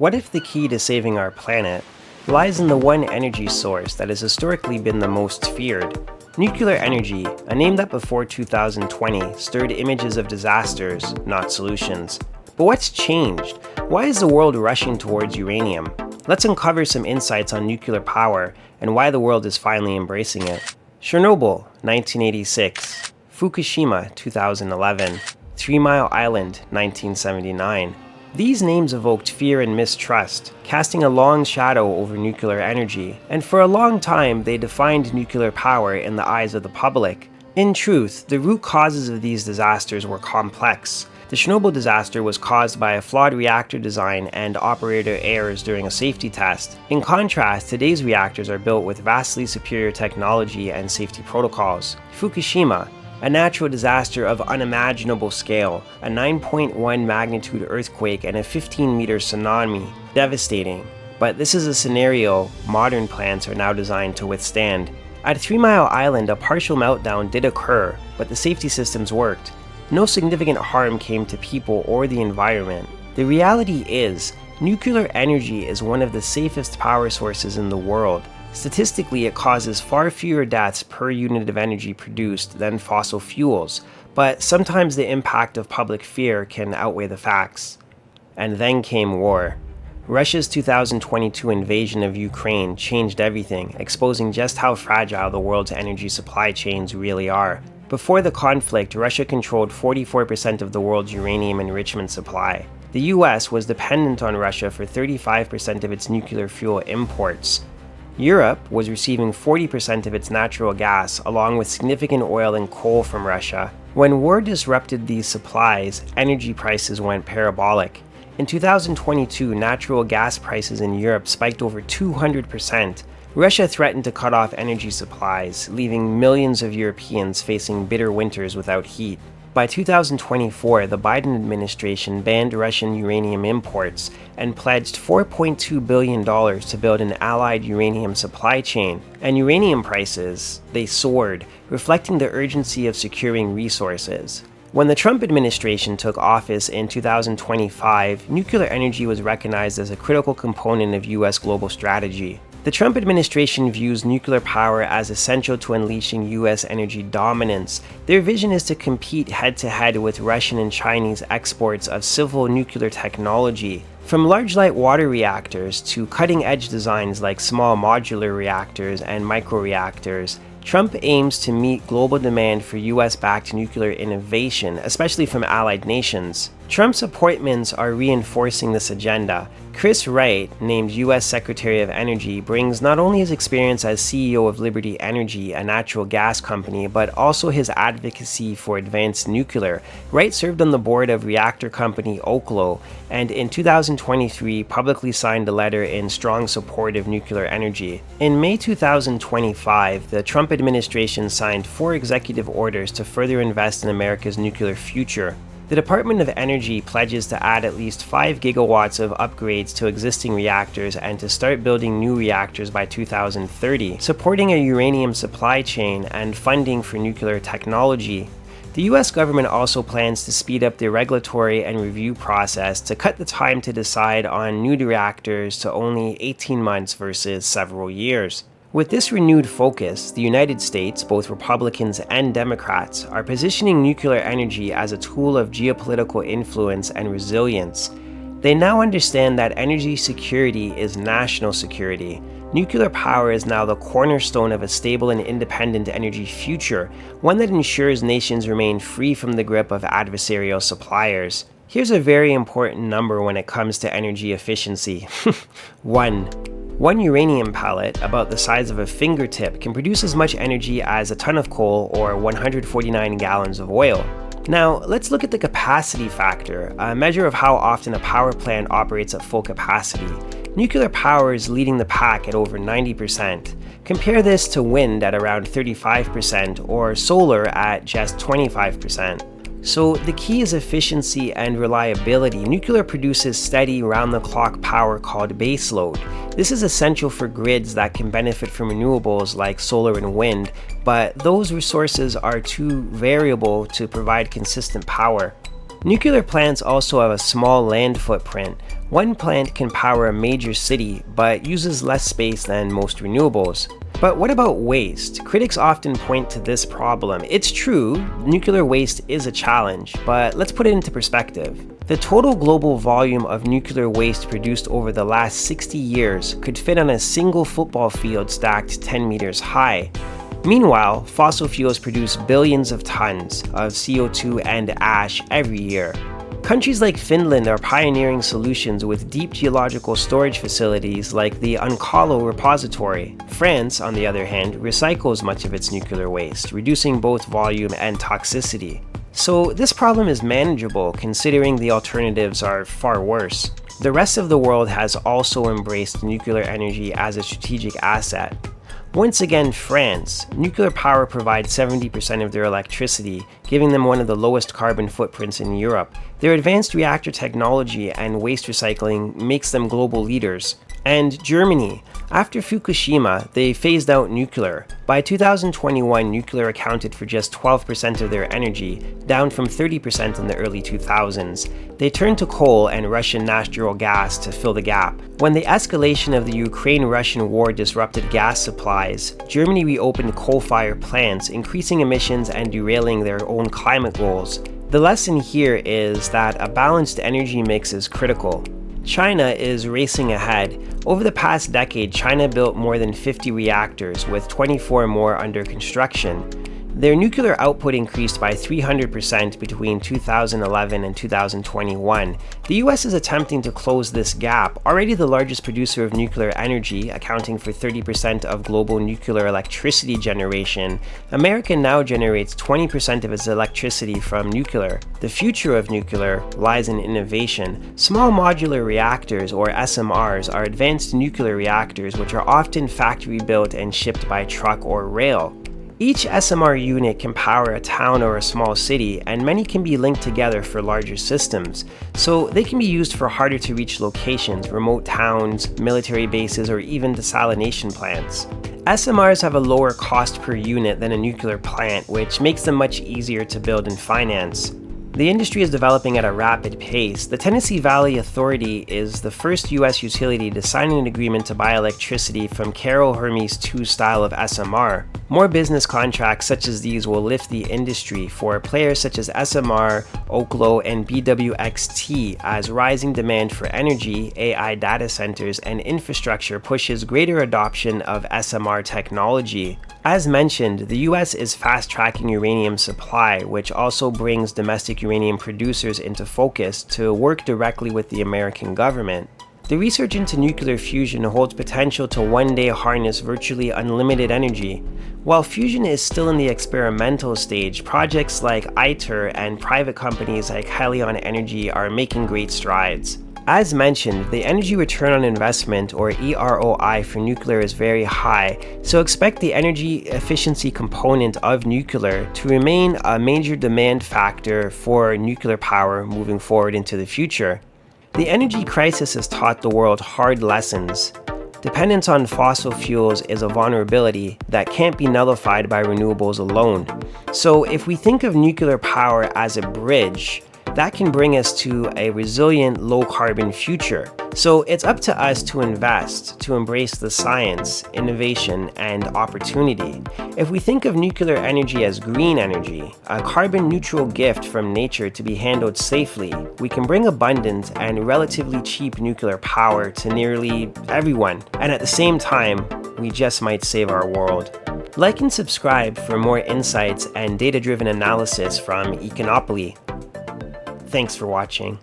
What if the key to saving our planet lies in the one energy source that has historically been the most feared? Nuclear energy, a name that before 2020 stirred images of disasters, not solutions. But what's changed? Why is the world rushing towards uranium? Let's uncover some insights on nuclear power and why the world is finally embracing it. Chernobyl, 1986. Fukushima, 2011. 3 Mile Island, 1979. These names evoked fear and mistrust, casting a long shadow over nuclear energy, and for a long time they defined nuclear power in the eyes of the public. In truth, the root causes of these disasters were complex. The Chernobyl disaster was caused by a flawed reactor design and operator errors during a safety test. In contrast, today's reactors are built with vastly superior technology and safety protocols. Fukushima, a natural disaster of unimaginable scale, a 9.1 magnitude earthquake and a 15-meter tsunami. Devastating. But this is a scenario modern plants are now designed to withstand. At 3 Mile Island, a partial meltdown did occur, but the safety systems worked. No significant harm came to people or the environment. The reality is, nuclear energy is one of the safest power sources in the world. Statistically, it causes far fewer deaths per unit of energy produced than fossil fuels, but sometimes the impact of public fear can outweigh the facts. And then came war. Russia's 2022 invasion of Ukraine changed everything, exposing just how fragile the world's energy supply chains really are. Before the conflict, Russia controlled 44% of the world's uranium enrichment supply. The US was dependent on Russia for 35% of its nuclear fuel imports. Europe was receiving 40% of its natural gas, along with significant oil and coal from Russia. When war disrupted these supplies, energy prices went parabolic. In 2022, natural gas prices in Europe spiked over 200%. Russia threatened to cut off energy supplies, leaving millions of Europeans facing bitter winters without heat. By 2024, the Biden administration banned Russian uranium imports and pledged $4.2 billion to build an allied uranium supply chain. And uranium prices, they soared, reflecting the urgency of securing resources. When the Trump administration took office in 2025, nuclear energy was recognized as a critical component of U.S. global strategy. The Trump administration views nuclear power as essential to unleashing U.S. energy dominance. Their vision is to compete head-to-head with Russian and Chinese exports of civil nuclear technology. From large light water reactors to cutting-edge designs like small modular reactors and microreactors, Trump aims to meet global demand for US-backed nuclear innovation, especially from allied nations. Trump's appointments are reinforcing this agenda. Chris Wright, named US Secretary of Energy, brings not only his experience as CEO of Liberty Energy, a natural gas company, but also his advocacy for advanced nuclear. Wright served on the board of reactor company Oklo, and in 2023 publicly signed a letter in strong support of nuclear energy. In May 2025, the Trump administration signed 4 executive orders to further invest in America's nuclear future. The Department of Energy pledges to add at least 5 gigawatts of upgrades to existing reactors and to start building new reactors by 2030, supporting a uranium supply chain and funding for nuclear technology. The US government also plans to speed up the regulatory and review process to cut the time to decide on new reactors to only 18 months versus several years. With this renewed focus, the United States, both Republicans and Democrats, are positioning nuclear energy as a tool of geopolitical influence and resilience. They now understand that energy security is national security. Nuclear power is now the cornerstone of a stable and independent energy future, one that ensures nations remain free from the grip of adversarial suppliers. Here's a very important number when it comes to energy efficiency. 1 uranium pellet, about the size of a fingertip, can produce as much energy as a ton of coal or 149 gallons of oil. Now, let's look at the capacity factor, a measure of how often a power plant operates at full capacity. Nuclear power is leading the pack at over 90%. Compare this to wind at around 35% or solar at just 25%. So the key is efficiency and reliability. Nuclear produces steady round-the-clock power called baseload. This is essential for grids that can benefit from renewables like solar and wind, but those resources are too variable to provide consistent power. Nuclear plants also have a small land footprint. One plant can power a major city, but uses less space than most renewables. But what about waste? Critics often point to this problem. It's true, nuclear waste is a challenge, but let's put it into perspective. The total global volume of nuclear waste produced over the last 60 years could fit on a single football field stacked 10 meters high. Meanwhile, fossil fuels produce billions of tons of CO2 and ash every year. Countries like Finland are pioneering solutions with deep geological storage facilities like the Onkalo repository. France, on the other hand, recycles much of its nuclear waste, reducing both volume and toxicity. So this problem is manageable considering the alternatives are far worse. The rest of the world has also embraced nuclear energy as a strategic asset. Once again, France. Nuclear power provides 70% of their electricity, giving them one of the lowest carbon footprints in Europe. Their advanced reactor technology and waste recycling makes them global leaders. And Germany. After Fukushima, they phased out nuclear. By 2021, nuclear accounted for just 12% of their energy, down from 30% in the early 2000s. They turned to coal and Russian natural gas to fill the gap. When the escalation of the Ukraine-Russian war disrupted gas supplies, Germany reopened coal-fired plants, increasing emissions and derailing their own climate goals. The lesson here is that a balanced energy mix is critical. China is racing ahead. Over the past decade, China built more than 50 reactors, with 24 more under construction. Their nuclear output increased by 300% between 2011 and 2021. The US is attempting to close this gap. Already the largest producer of nuclear energy, accounting for 30% of global nuclear electricity generation, America now generates 20% of its electricity from nuclear. The future of nuclear lies in innovation. Small modular reactors, or SMRs, are advanced nuclear reactors which are often factory-built and shipped by truck or rail. Each SMR unit can power a town or a small city, and many can be linked together for larger systems. So they can be used for harder to reach locations, remote towns, military bases, or even desalination plants. SMRs have a lower cost per unit than a nuclear plant, which makes them much easier to build and finance. The industry is developing at a rapid pace. The Tennessee Valley Authority is the first U.S. utility to sign an agreement to buy electricity from Carroll Hermes 2 style of SMR. More business contracts such as these will lift the industry for players such as SMR, Oklo, and BWXT as rising demand for energy, AI data centers, and infrastructure pushes greater adoption of SMR technology. As mentioned, the US is fast-tracking uranium supply, which also brings domestic uranium producers into focus to work directly with the American government. The research into nuclear fusion holds potential to one day harness virtually unlimited energy. While fusion is still in the experimental stage, projects like ITER and private companies like Helion Energy are making great strides. As mentioned, the energy return on investment, or EROI, for nuclear is very high, so expect the energy efficiency component of nuclear to remain a major demand factor for nuclear power moving forward into the future. The energy crisis has taught the world hard lessons. Dependence on fossil fuels is a vulnerability that can't be nullified by renewables alone. So if we think of nuclear power as a bridge, that can bring us to a resilient, low-carbon future. So it's up to us to invest, to embrace the science, innovation, and opportunity. If we think of nuclear energy as green energy, a carbon-neutral gift from nature to be handled safely, we can bring abundant and relatively cheap nuclear power to nearly everyone. And at the same time, we just might save our world. Like and subscribe for more insights and data-driven analysis from Econopoly. Thanks for watching.